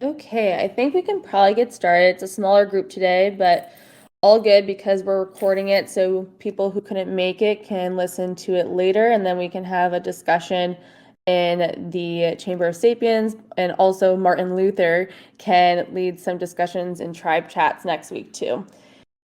Okay, I think we can probably get started. It's a smaller group today, but all good because we're recording it so people who couldn't make it can listen to it later, and then we can have a discussion in the Chamber of Sapiens, and also Martin Luther can lead some discussions in tribe chats next week too.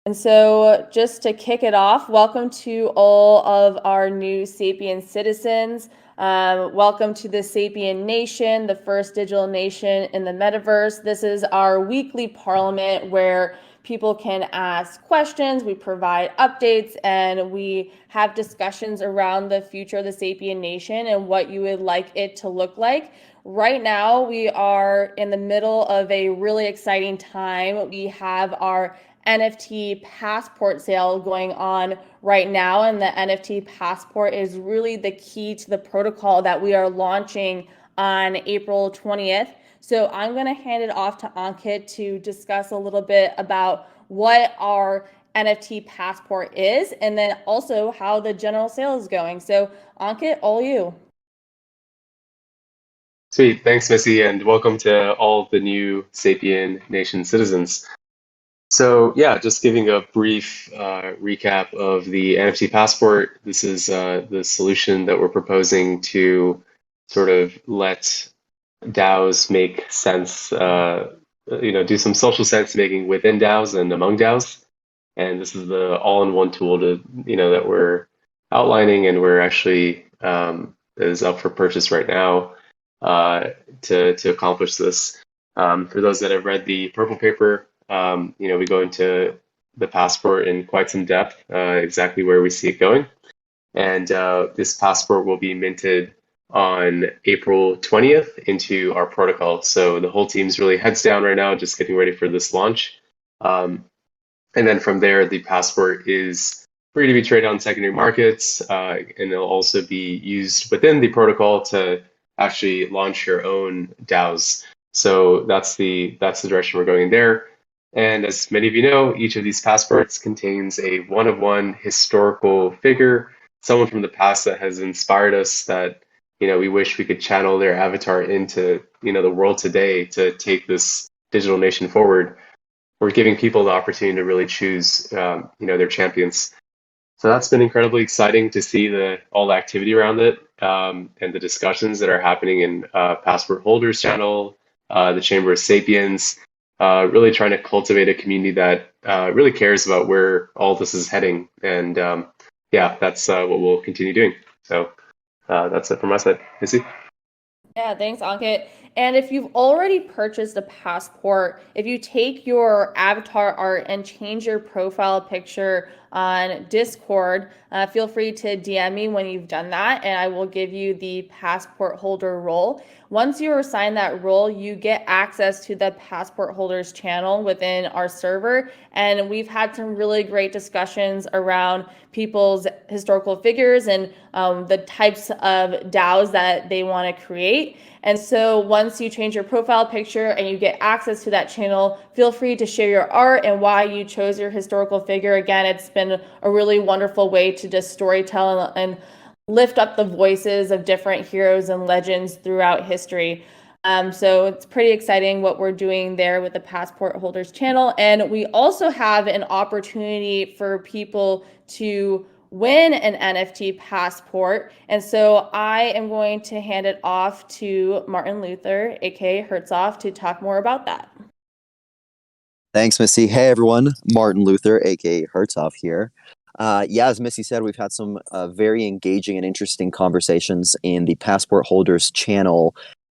And so, just to kick it off, welcome to all of our new Sapien citizens. Welcome to the Sapien Nation, the first digital nation in the metaverse. This is our weekly parliament where people can ask questions, we provide updates, and we have discussions around the future of the Sapien Nation and what you would like it to look like. Right now, we are in the middle of a really exciting time. We have our NFT Passport sale going on right now, and the NFT Passport is really the key to the protocol that we are launching on April 20th. So I'm going to hand it off to Ankit to discuss a little bit about what our NFT Passport is, and then also how the general sale is going. So Ankit, all you. Sweet. Thanks, Missy, and welcome to all of the new Sapien Nation citizens. So, yeah, just giving a brief recap of the NFT Passport. This is the solution that we're proposing to sort of let DAOs make sense, do some social sense making within DAOs and among DAOs. And this is the all-in-one tool that we're outlining, and we're actually is up for purchase right now to accomplish this. For those that have read the purple paper, we go into the passport in quite some depth, exactly where we see it going. And this passport will be minted on April 20th into our protocol. So the whole team's really heads down right now, just getting ready for this launch. And then from there, the passport is free to be traded on secondary markets, and it'll also be used within the protocol to actually launch your own DAOs. So that's the direction we're going there. And as many of you know, each of these passports contains a one-of-one historical figure, someone from the past that has inspired us, that we wish we could channel their avatar into the world today to take this digital nation forward. We're giving people the opportunity to really choose their champions. So that's been incredibly exciting to see all the activity around it, and the discussions that are happening in Passport Holders channel, the Chamber of Sapiens, really trying to cultivate a community that really cares about where all this is heading. And yeah, that's what we'll continue doing. So that's it from my side. Missy? Yeah, thanks, Ankit. And if you've already purchased a passport, if you take your avatar art and change your profile picture on Discord, feel free to DM me when you've done that, and I will give you the passport holder role. Once you assign that role, you get access to the passport holders channel within our server. And we've had some really great discussions around people's historical figures and the types of DAOs that they want to create. And so once you change your profile picture and you get access to that channel, feel free to share your art and why you chose your historical figure. Again, it's been a really wonderful way to just storytell and lift up the voices of different heroes and legends throughout history. So it's pretty exciting what we're doing there with the Passport Holders channel. And we also have an opportunity for people to win an NFT passport. And so I am going to hand it off to Martin Luther, aka Hertzhoff, to talk more about that. Thanks, Missy. Hey, everyone. Martin Luther, aka Hertzhoff here. Yeah, as Missy said, we've had some very engaging and interesting conversations in the Passport Holders channel.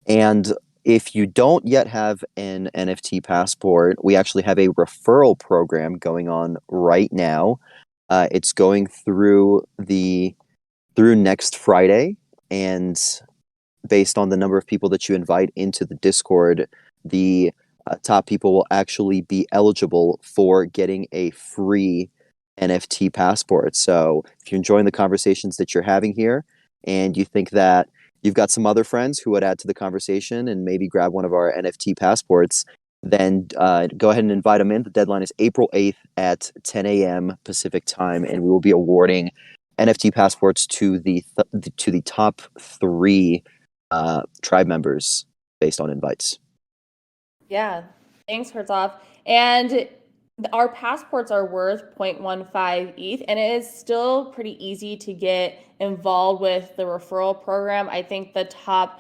And if you don't yet have an NFT passport, we actually have a referral program going on right now. It's going through next Friday, and based on the number of people that you invite into the Discord, the top people will actually be eligible for getting a free NFT passport. So if you're enjoying the conversations that you're having here, and you think that you've got some other friends who would add to the conversation and maybe grab one of our NFT passports, then go ahead and invite them in. The deadline is April 8th at 10 a.m. Pacific time, and we will be awarding NFT passports to the top three tribe members based on invites. Yeah, thanks, Herzog. And our passports are worth 0.15 ETH, and it is still pretty easy to get involved with the referral program. I think the top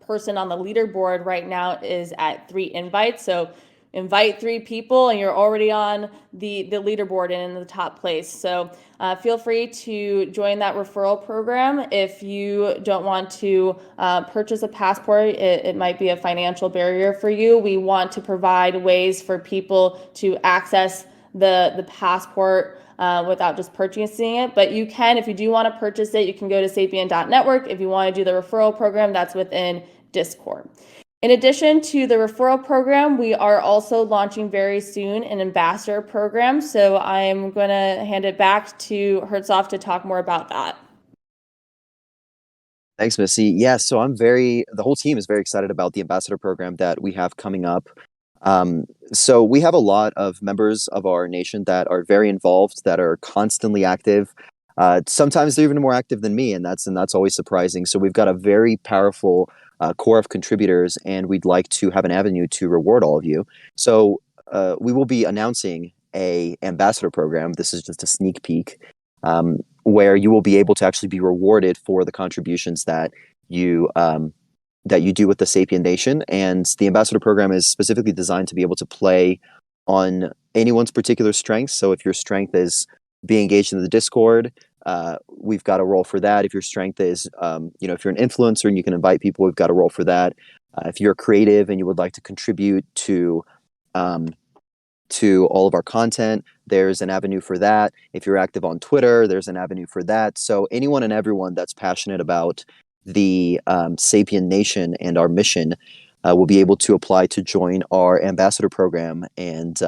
person on the leaderboard right now is at 3 invites. So invite 3 people, and you're already on the leaderboard and in the top place. So feel free to join that referral program. If you don't want to purchase a passport, it might be a financial barrier for you. We want to provide ways for people to access the passport without just purchasing it. But you can, if you do want to purchase it, you can go to sapien.network. If you want to do the referral program, that's within Discord. In addition to the referral program, we are also launching very soon an ambassador program. So I'm going to hand it back to Herzog to talk more about that. Thanks, Missy. Yeah, so the whole team is very excited about the ambassador program that we have coming up. So we have a lot of members of our nation that are very involved, that are constantly active. Sometimes they're even more active than me, and that's always surprising. So we've got a very powerful core of contributors, and we'd like to have an avenue to reward all of you. So we will be announcing a ambassador program. This is just a sneak peek, where you will be able to actually be rewarded for the contributions that you do with the Sapien Nation. And the ambassador program is specifically designed to be able to play on anyone's particular strengths. So if your strength is being engaged in the Discord, we've got a role for that. If your strength is, if you're an influencer and you can invite people, we've got a role for that. If you're creative and you would like to contribute to all of our content, there's an avenue for that. If you're active on Twitter, there's an avenue for that. So anyone and everyone that's passionate about the Sapien Nation and our mission will be able to apply to join our ambassador program and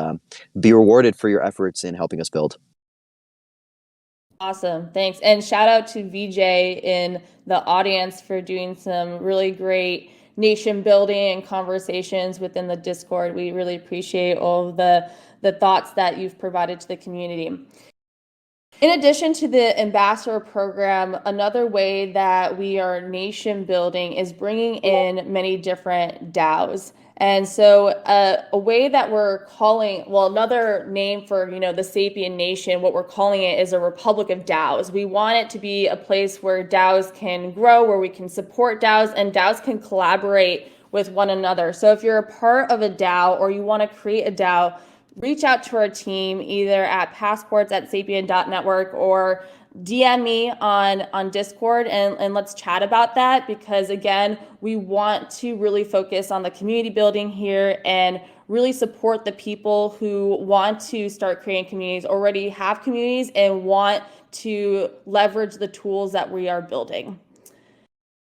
be rewarded for your efforts in helping us build. Awesome. Thanks. And shout out to VJ in the audience for doing some really great nation building and conversations within the Discord. We really appreciate all of the thoughts that you've provided to the community. In addition to the ambassador program, another way that we are nation building is bringing in many different DAOs. And so a way that we're calling, well, another name for, the Sapien Nation, what we're calling it is a Republic of DAOs. We want it to be a place where DAOs can grow, where we can support DAOs, and DAOs can collaborate with one another. So if you're a part of a DAO or you want to create a DAO, reach out to our team either at passports@sapien.network or DM me on Discord and let's chat about that, because again, we want to really focus on the community building here and really support the people who want to start creating communities, already have communities, and want to leverage the tools that we are building.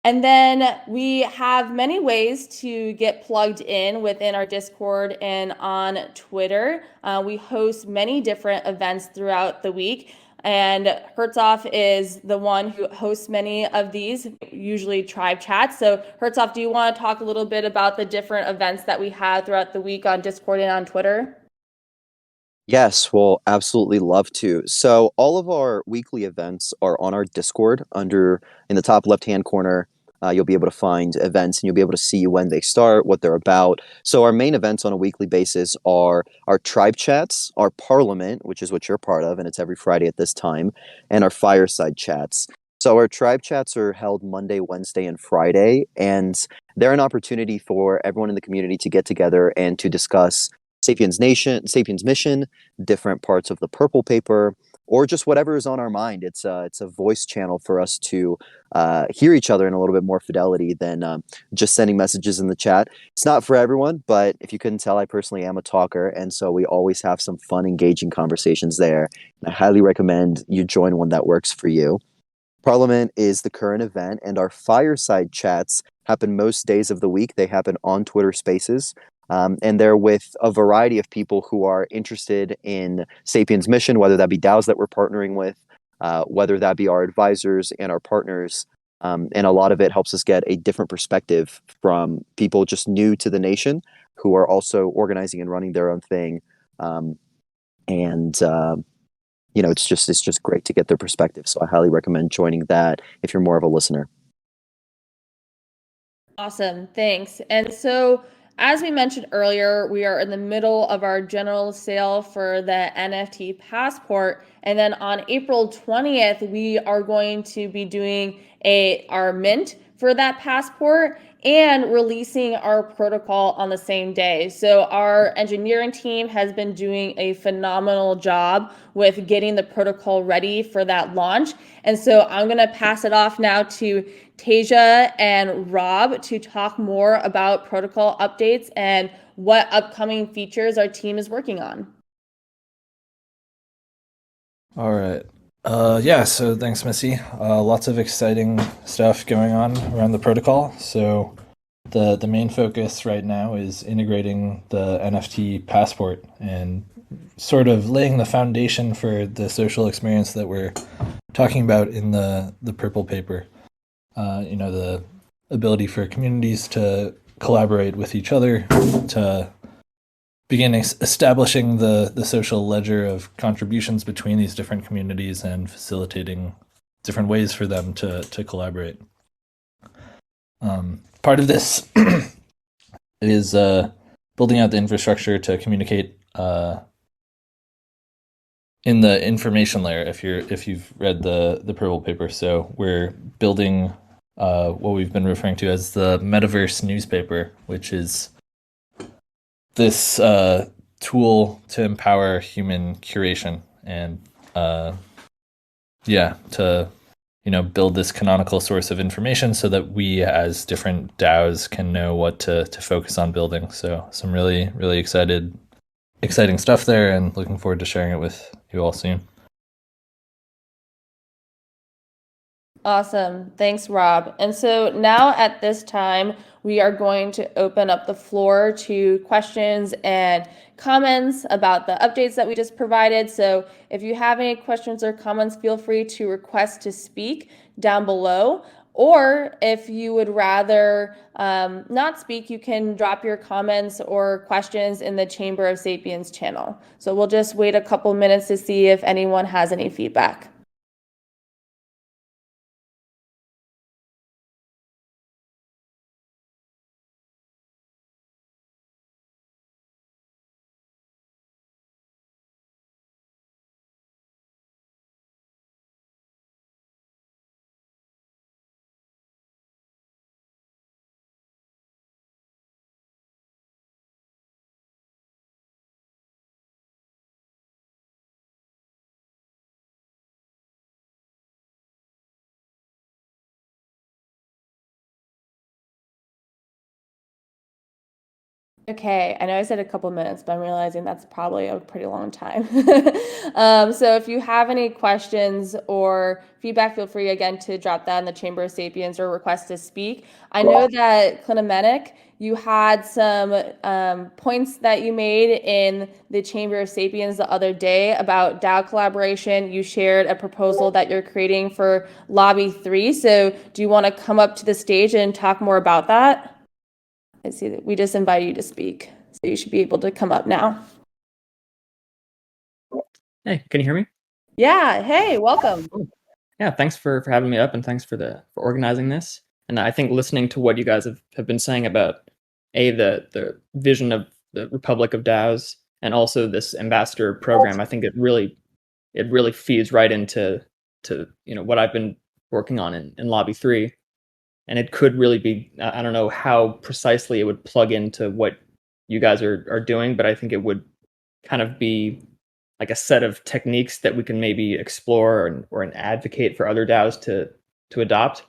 And then we have many ways to get plugged in within our Discord and on Twitter. We host many different events throughout the week. And Herzog is the one who hosts many of these, usually tribe chats. So Herzog, do you want to talk a little bit about the different events that we have throughout the week on Discord and on Twitter? Yes, we'll absolutely love to. So all of our weekly events are on our Discord. In the top left-hand corner, you'll be able to find events, and you'll be able to see when they start, what they're about. So our main events on a weekly basis are our tribe chats, our parliament, which is what you're part of, and it's every Friday at this time, and our fireside chats. So our tribe chats are held Monday, Wednesday, and Friday, and they're an opportunity for everyone in the community to get together and to discuss Sapiens Nation, Sapiens mission, different parts of the purple paper, or just whatever is on our mind. It's a voice channel for us to hear each other in a little bit more fidelity than just sending messages in the chat. It's not for everyone, but if you couldn't tell, I personally am a talker, and so we always have some fun, engaging conversations there. And I highly recommend you join one that works for you. Parliament is the current event, and our fireside chats happen most days of the week. They happen on Twitter Spaces. And they're with a variety of people who are interested in Sapiens' mission, whether that be DAOs that we're partnering with, whether that be our advisors and our partners. And a lot of it helps us get a different perspective from people just new to the nation who are also organizing and running their own thing. It's just great to get their perspective. So I highly recommend joining that if you're more of a listener. Awesome, thanks. And so as we mentioned earlier, we are in the middle of our general sale for the NFT Passport. And then on April 20th, we are going to be doing our mint for that passport and releasing our protocol on the same day. So our engineering team has been doing a phenomenal job with getting the protocol ready for that launch. And so I'm going to pass it off now to Tasia and Rob to talk more about protocol updates and what upcoming features our team is working on. All right. Yeah, so thanks, Missy. Lots of exciting stuff going on around the protocol. So the main focus right now is integrating the NFT passport and sort of laying the foundation for the social experience that we're talking about in the purple paper. The ability for communities to collaborate with each other, to begin establishing the social ledger of contributions between these different communities and facilitating different ways for them to collaborate. Part of this is building out the infrastructure to communicate in the information layer. If you've read the purple paper, so we're building what we've been referring to as the metaverse newspaper, which is this tool to empower human curation and to build this canonical source of information so that we as different DAOs can know what to focus on building. So some really, really exciting stuff there, and looking forward to sharing it with you all soon. Awesome. Thanks, Rob. And so now at this time, we are going to open up the floor to questions and comments about the updates that we just provided. So if you have any questions or comments, feel free to request to speak down below. Or if you would rather not speak, you can drop your comments or questions in the Chamber of Sapiens channel. So we'll just wait a couple minutes to see if anyone has any feedback. Okay, I know I said a couple minutes, but I'm realizing that's probably a pretty long time. So if you have any questions or feedback, feel free again to drop that in the Chamber of Sapiens or request to speak. I know that Clinomenic, you had some points that you made in the Chamber of Sapiens the other day about DAO collaboration. You shared a proposal that you're creating for Lobby 3. So do you want to come up to the stage and talk more about that? I see that we just invited you to speak, so you should be able to come up now. Hey, can you hear me? Yeah, hey, welcome. Cool. Yeah, thanks for having me up, and thanks for organizing this. And I think listening to what you guys have been saying about the vision of the Republic of DAOs and also this ambassador program, I think it really feeds right into what I've been working on in Lobby 3. And it could really be, I don't know how precisely it would plug into what you guys are doing, but I think it would kind of be like a set of techniques that we can maybe explore or advocate for other DAOs to adopt,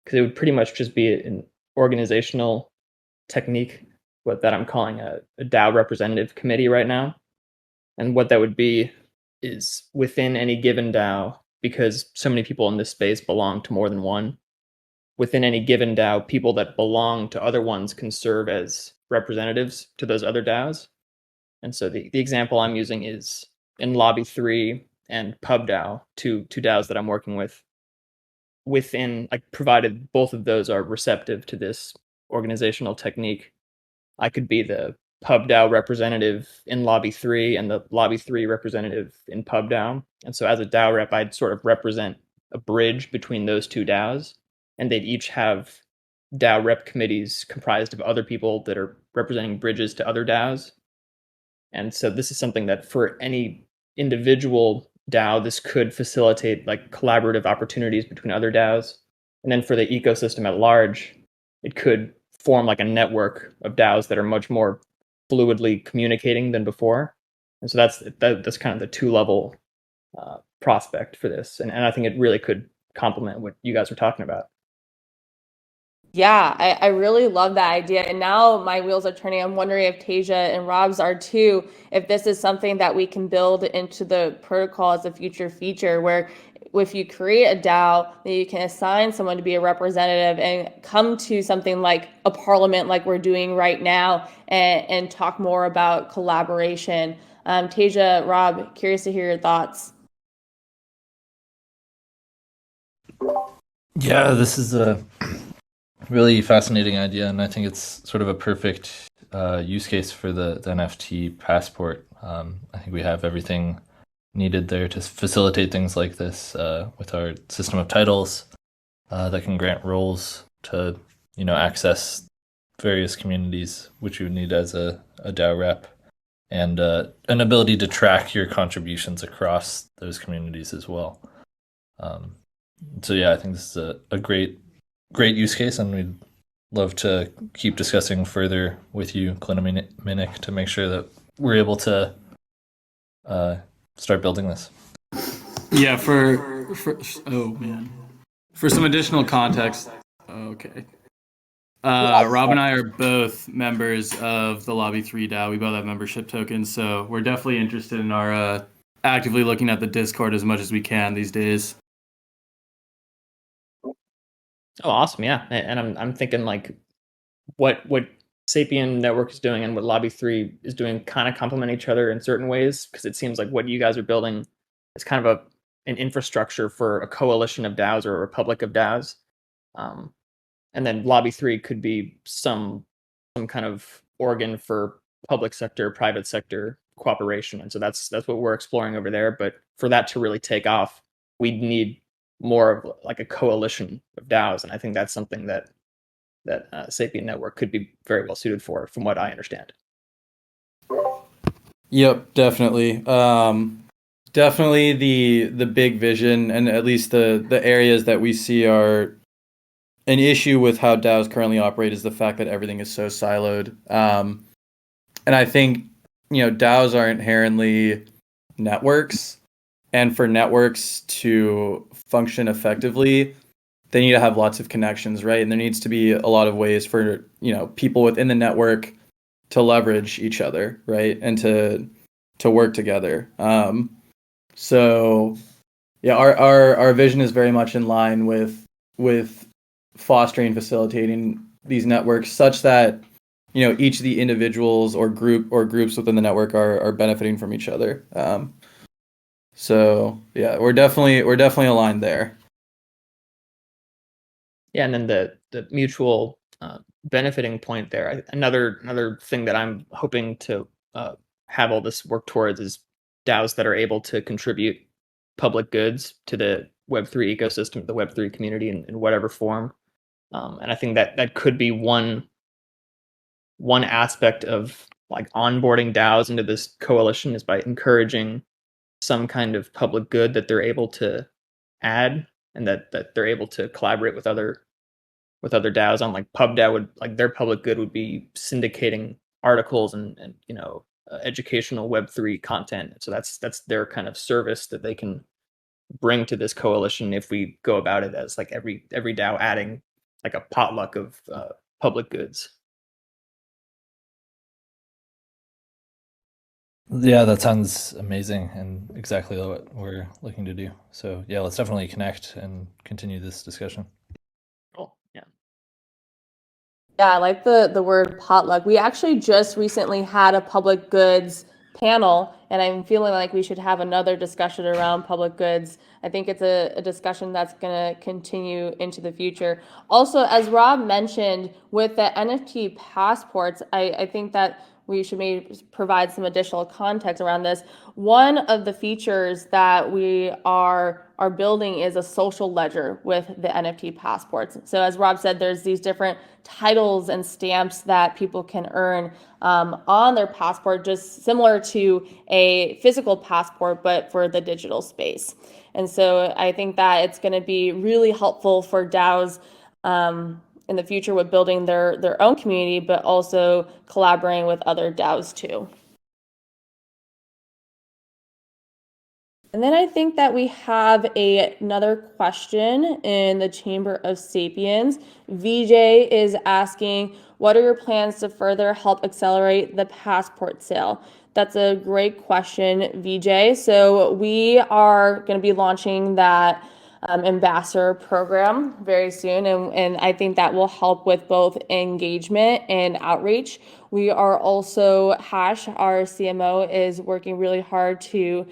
because it would pretty much just be an organizational technique, what that I'm calling a DAO representative committee right now. And what that would be is within any given DAO, because so many people in this space belong to more than one, within any given DAO, people that belong to other ones can serve as representatives to those other DAOs. And so the example I'm using is in Lobby 3 and PubDAO, two DAOs that I'm working with. Within, like, provided both of those are receptive to this organizational technique, I could be the PubDAO representative in Lobby 3 and the Lobby 3 representative in PubDAO. And so as a DAO rep, I'd sort of represent a bridge between those two DAOs, and they'd each have DAO rep committees comprised of other people that are representing bridges to other DAOs. And so this is something that for any individual DAO, this could facilitate like collaborative opportunities between other DAOs. And then for the ecosystem at large, it could form like a network of DAOs that are much more fluidly communicating than before. And so that's kind of the two-level prospect for this. And I think it really could complement what you guys were talking about. Yeah, I really love that idea. And now my wheels are turning. I'm wondering if Tasia and Rob's are too, if this is something that we can build into the protocol as a future feature where if you create a DAO, then you can assign someone to be a representative and come to something like a parliament like we're doing right now and talk more about collaboration. Tasia, Rob, curious to hear your thoughts. Yeah, this is a really fascinating idea, and I think it's sort of a perfect use case for the NFT passport. I think we have everything needed there to facilitate things like this with our system of titles that can grant roles to access various communities, which you would need as a DAO rep, and an ability to track your contributions across those communities as well. So yeah, I think this is a great use case, and we'd love to keep discussing further with you, Clinominic, to make sure that we're able to start building this. Yeah, for some additional context. Okay. Rob and I are both members of the Lobby 3 DAO. We both have membership tokens, so we're definitely interested in our actively looking at the Discord as much as we can these days. Oh, awesome! Yeah, and I'm thinking like what Sapien Network is doing and what Lobby 3 is doing kind of complement each other in certain ways, because it seems like what you guys are building is kind of an infrastructure for a coalition of DAOs or a republic of DAOs, and then Lobby 3 could be some kind of organ for public sector, private sector cooperation, and so that's what we're exploring over there. But for that to really take off, we'd need more of like a coalition of DAOs, and I think that's something that Sapien Network could be very well suited for, from what I understand. Yep, definitely. Definitely the big vision, and at least the areas that we see are an issue with how DAOs currently operate is the fact that everything is so siloed. And I think DAOs are inherently networks, and for networks to function effectively, they need to have lots of connections, right? And there needs to be a lot of ways for people within the network to leverage each other, right, and to work together. So yeah, our vision is very much in line with fostering and facilitating these networks such that each of the individuals or groups within the network are benefiting from each other. So yeah, we're definitely aligned there. Yeah, and then the mutual benefiting point there. Another thing that I'm hoping to have all this work towards is DAOs that are able to contribute public goods to the Web3 ecosystem, the Web3 community in whatever form. And I think that could be one aspect of like onboarding DAOs into this coalition is by encouraging some kind of public good that they're able to add, and that they're able to collaborate with other DAOs on. Like PubDAO would, like, their public good would be syndicating articles and educational Web3 content. So that's their kind of service that they can bring to this coalition if we go about it as like every DAO adding like a potluck of public goods. Yeah, that sounds amazing and exactly what we're looking to do. So yeah, let's definitely connect and continue this discussion. Cool. Yeah. Yeah, I like the word potluck. We actually just recently had a public goods panel, and I'm feeling like we should have another discussion around public goods. I think it's a discussion that's going to continue into the future. Also, as Rob mentioned, with the NFT passports, I think that we should maybe provide some additional context around this. One of the features that we are building is a social ledger with the NFT passports. So as Rob said, there's these different titles and stamps that people can earn on their passport, just similar to a physical passport, but for the digital space. And so I think that it's going to be really helpful for DAOs in the future with building their own community, but also collaborating with other DAOs too. And then I think that we have another question in the Chamber of Sapiens. VJ is asking, what are your plans to further help accelerate the passport sale? That's a great question, VJ. So we are going to be launching that ambassador program very soon, and I think that will help with both engagement and outreach. We are also, Hash, our CMO, is working really hard to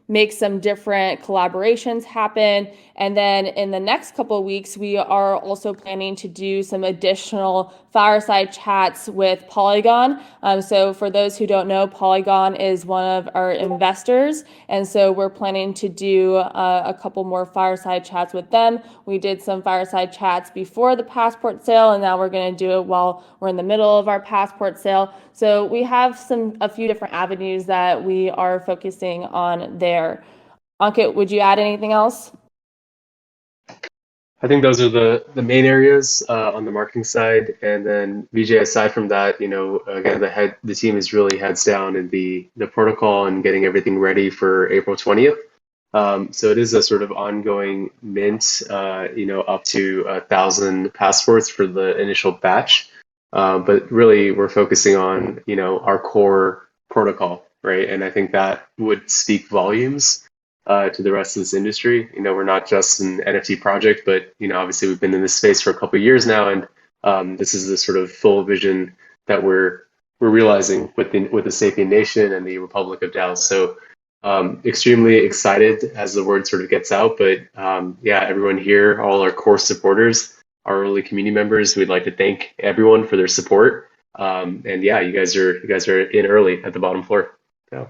make some different collaborations happen. And then in the next couple of weeks, we are also planning to do some additional fireside chats with Polygon. So for those who don't know, Polygon is one of our investors. And so we're planning to do a couple more fireside chats with them. We did some fireside chats before the passport sale, and now we're going to do it while we're in the middle of our passport sale. So we have a few different avenues that we are focusing on there. Ankit, would you add anything else? I think those are the main areas on the marketing side, and then VJ. Aside from that, again, the team is really heads down in the protocol and getting everything ready for April 20th. So it is a sort of ongoing mint, up to 1,000 passports for the initial batch. But really, we're focusing on our core protocol, right? And I think that would speak volumes to the rest of this industry. We're not just an NFT project, but obviously we've been in this space for a couple of years now, and this is the sort of full vision that we're realizing with the Sapien Nation and the Republic of DAOs. So extremely excited as the word sort of gets out. But everyone here, all our core supporters, our early community members, we'd like to thank everyone for their support. And yeah, you guys are in early at the bottom floor. So.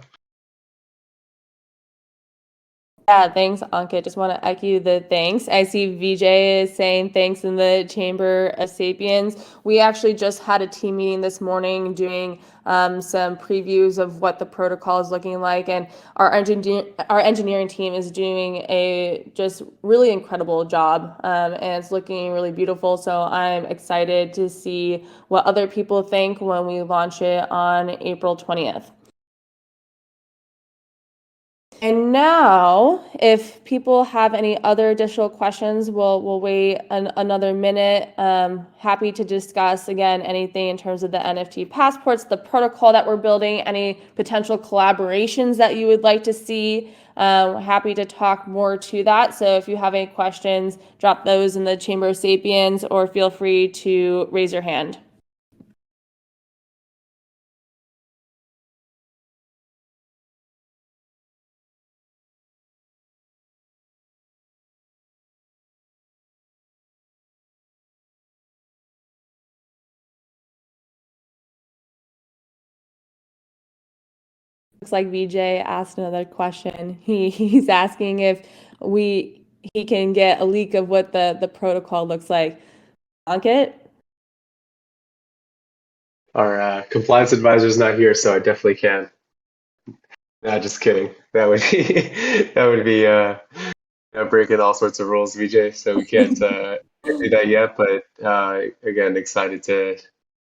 Yeah, thanks, Ankit. Just want to echo the thanks. I see VJ is saying thanks in the Chamber of Sapiens. We actually just had a team meeting this morning doing some previews of what the protocol is looking like, and our engineering team is doing a just really incredible job, and it's looking really beautiful. So I'm excited to see what other people think when we launch it on April 20th. And now, if people have any other additional questions, we'll wait another minute. Happy to discuss, again, anything in terms of the NFT passports, the protocol that we're building, any potential collaborations that you would like to see. Happy to talk more to that. So if you have any questions, drop those in the Chamber of Sapiens, or feel free to raise your hand. Looks like VJ asked another question. He's asking if he can get a leak of what the protocol looks like. Ankit? Our compliance advisor is not here, so I definitely can. Nah, just kidding. That would be breaking all sorts of rules, VJ. So we can't do that yet. But again, excited to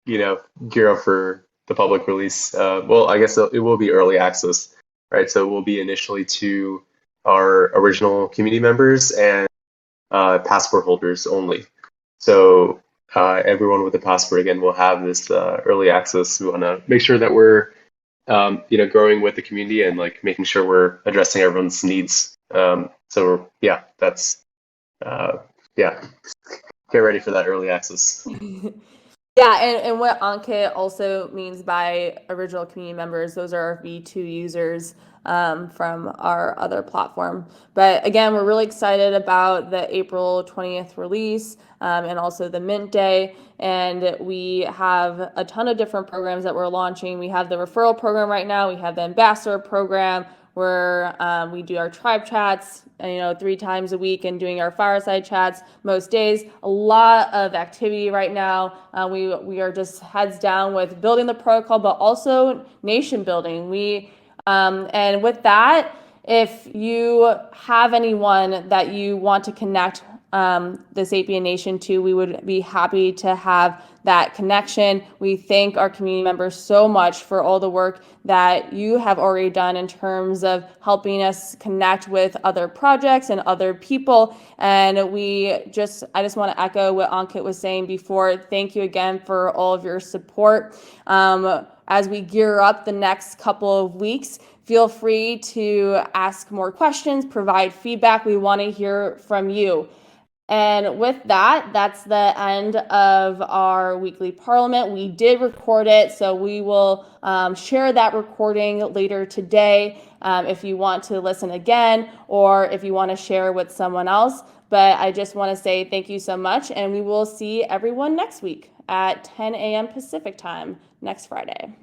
gear up for the public release. Well, I guess it will be early access, right? So it will be initially to our original community members and passport holders only. So everyone with a passport again will have this early access. We want to make sure that we're growing with the community and like making sure we're addressing everyone's needs. So yeah, that's get ready for that early access. Yeah, and what Ankit also means by original community members, those are our V2 users from our other platform. But again, we're really excited about the April 20th release and also the Mint Day. And we have a ton of different programs that we're launching. We have the referral program right now. We have the ambassador program, where we do our tribe chats, 3 times a week, and doing our fireside chats most days. A lot of activity right now. We are just heads down with building the protocol, but also nation building. And with that, if you have anyone that you want to connect the Sapien Nation to, we would be happy to have that connection. We thank our community members so much for all the work that you have already done in terms of helping us connect with other projects and other people. And I just want to echo what Ankit was saying before. Thank you again for all of your support. As we gear up the next couple of weeks, feel free to ask more questions, provide feedback. We want to hear from you. And with that, that's the end of our weekly parliament. We did record it, so we will share that recording later today if you want to listen again or if you want to share with someone else. But I just want to say thank you so much, and we will see everyone next week at 10 a.m. Pacific time next Friday.